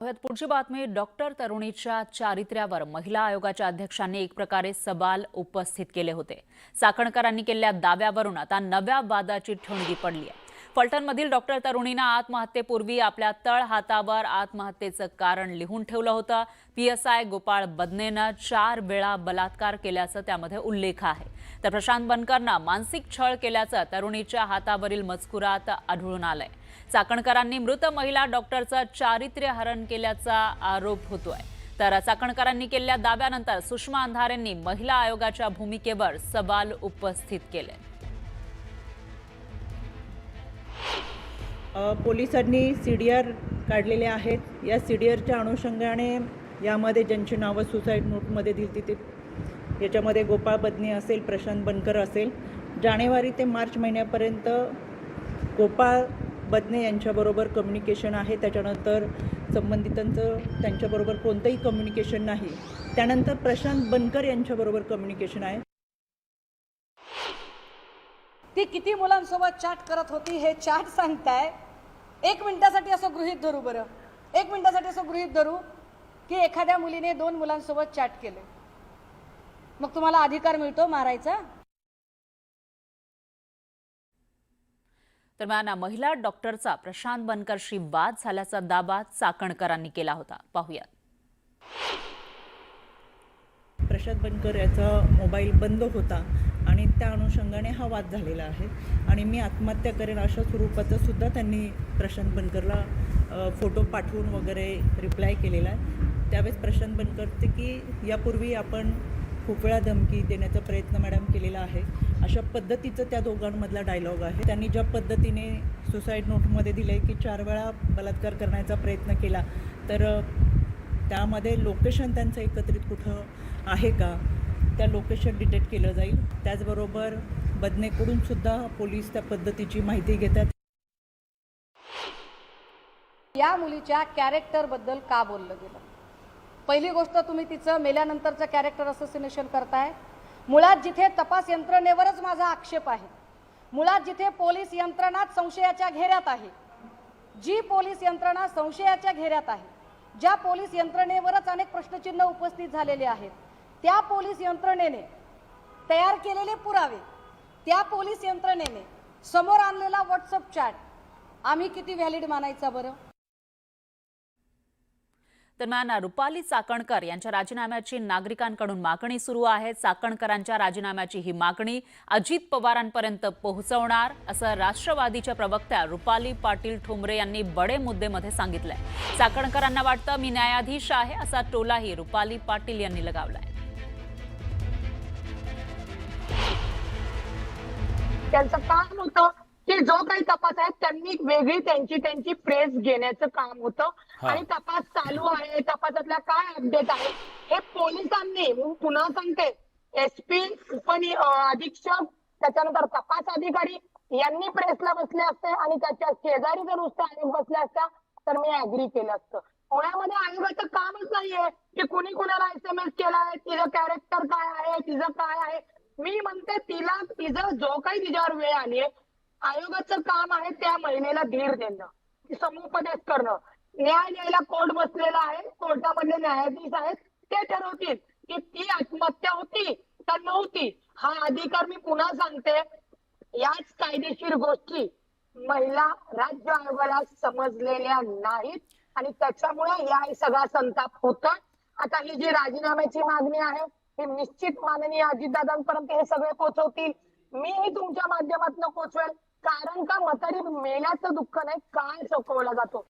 पुढची बातमी डॉक्टर तरुणीच्या चारित्र्यावर महिला आयोगाच्या अध्यक्षांनी एक प्रकारे सवाल उपस्थित केले होते। चाकणकरांनी केलेल्या दाव्यावरून आता नव्या वादाची ठिणगी पडली आहे। फलटणमधील डॉक्टर तरुणीने आत्महत्येपूर्वी आपल्या तळ हातावर आत्महत्येचं कारण लिहून ठेवलं होतं। पीएसआय गोपाळ बदनेनं 4 वेळा बलात्कार केल्याचं त्यामध्ये उल्लेख आहे। तर प्रशांत बनकरनं मानसिक छळ केल्याचं तरुणीच्या हातावरील मजकुरात आढळून आलंय। चाकणकरांनी मृत महिला डॉक्टरचं चारित्र्य हरण केल्याचा आरोप होतोय। तर चाकणकरांनी केलेल्या दाव्यानंतर सुषमा अंधारेंनी महिला आयोगाच्या भूमिकेवर सवाल उपस्थित केले। पोलिसांनी सीडीआर काढलेले आहेत। या सीडीआरच्या अनुषंगाने यामध्ये ज्यांची नावं सुसाईड नोटमध्ये दिली ते याच्यामध्ये गोपाळ बदने असेल, प्रशांत बनकर असेल। जानेवारी ते मार्च महिन्यापर्यंत गोपाळ बदने यांच्याबरोबर कम्युनिकेशन आहे। त्याच्यानंतर संबंधितांचं त्यांच्याबरोबर कोणतंही कम्युनिकेशन नाही। त्यानंतर प्रशांत बनकर यांच्याबरोबर कम्युनिकेशन आहे। ती किती मुलांसोबत चॅट करत होती हे चॅट सांगताय। 1 मिनिटासाठी असं गृहीत धरू, बरं 1 मिनिटासाठी असं गृहीत धरू की एखाद्या मुलीने 2 मुलांसोबत चॅट केले, मग तुम्हाला अधिकार मिळतो मारायचा? दरम्यान महिला डॉक्टरचा प्रशांत बनकरशी वाद झाल्याचा दावा चाकणकरांनी केला होता। पाहूया। प्रशांत बनकर याचा मोबाईल बंद होता आणि त्या अनुषंगाने हा वाद झालेला आहे। आणि मी आत्महत्या करेन अशा स्वरूपाचा सुद्धा त्यांनी प्रशांत बनकरला फोटो पाठवून वगैरे रिप्लाय केलेला आहे। त्यावेळेस प्रशांत बनकर की यापूर्वी आपण खूप वेळा धमकी देण्याचा प्रयत्न मॅडम केलेला आहे, अशा पद्धतीचं त्या दोघांमधला डायलॉग आहे। त्यांनी ज्या पद्धतीने सुसाईड नोटमध्ये दिले की 4 वेळा बलात्कार करण्याचा प्रयत्न केला, तर त्यामध्ये लोकेशन त्यांचं एकत्रित कुठं आहे का, त्या लोकेशन डिटेक्ट केलं जाईल। त्याचबरोबर बदनेकडून सुद्धा पोलीस त्या पद्धतीची माहिती घेतात। या मुलीच्या कॅरेक्टर बद्दल का बोललं गेलं? पहिली गोष्ट, तुम्ही तिचं मेल्यानंतरचं कॅरेक्टर असोसिएशन करताय। मुळात जिथे तपास यंत्रणेवरच माझा आक्षेप आहे, मुळात जिथे पोलीस यंत्रणा संशयाच्या घेऱ्यात आहे, जी पोलीस यंत्रणा संशयाच्या घेऱ्यात आहे, ज्या पोलीस यंत्रणेवरच अनेक प्रश्नचिन्ह उपस्थित झालेले आहेत, त्या पोलीस यंत्रणेने तयार केलेले पुरावे, त्या पोलीस यंत्रणेने समोर आणलेला व्हॉट्सअप चॅट आम्ही किती व्हॅलिड मानायचा बरं? दरम्यान रुपाली चाकणकर यांच्या राजीनाम्याची नागरिकांकडून मागणी सुरू आहे। चाकणकरांच्या राजीनाम्याची ही मागणी अजित पवारांपर्यंत पोहोचवणार असं राष्ट्रवादीच्या प्रवक्त्या रुपाली पाटील ठोंबरे यांनी बडे मुद्देमध्ये सांगितलंय। चाकणकरांना वाटतं मी न्यायाधीश आहे असा टोलाही रुपाली पाटील यांनी लगावलाय। त्यांचं काम होतं की जो काही तपास आहे त्यांनी वेगळी त्यांची प्रेस घेण्याचं काम होतं आणि तपास चालू आहे, तपासातला काय अपडेट आहे हे पोलिसांनी, पुन्हा सांगते, एसपी, अधीक्षक, त्याच्यानंतर तपास अधिकारी यांनी प्रेसला बसले असते आणि त्याच्या शेजारी जर नुसतं आयोग बसले असता तर मी अग्री केलं असतं। पुण्यामध्ये आयोगाचं कामच नाहीये की कुणी कुणाला SMS केलाय, तिचं कॅरेक्टर काय आहे, तिचं काय आहे। मी म्हणते तिचं जो काही तिच्यावर वेळ आलीये, आयोगाचं काम आहे त्या महिलेला धीर देणं, समुपदेश करणं। न्याय द्यायला कोर्ट बसलेला आहे, कोर्टामधले न्यायाधीश आहेत, ते ठरवतील की ती आत्महत्या होती का नव्हती। हा अधिकार, मी पुन्हा सांगते, याच कायदेशीर गोष्टी महिला राज्य आयोगाला समजलेल्या नाहीत आणि त्याच्यामुळे या सगळा संताप होतोय। आता ही जी राजीनाम्याची मागणी आहे ही निश्चित माननीय अजितदादांपर्यंत हे सगळे पोहोचवतील। मीही तुमच्या माध्यमातून पोहोचवेल, कारण का म्हातारी मेल्याचं दुःख नाही, काय चोकवला जातो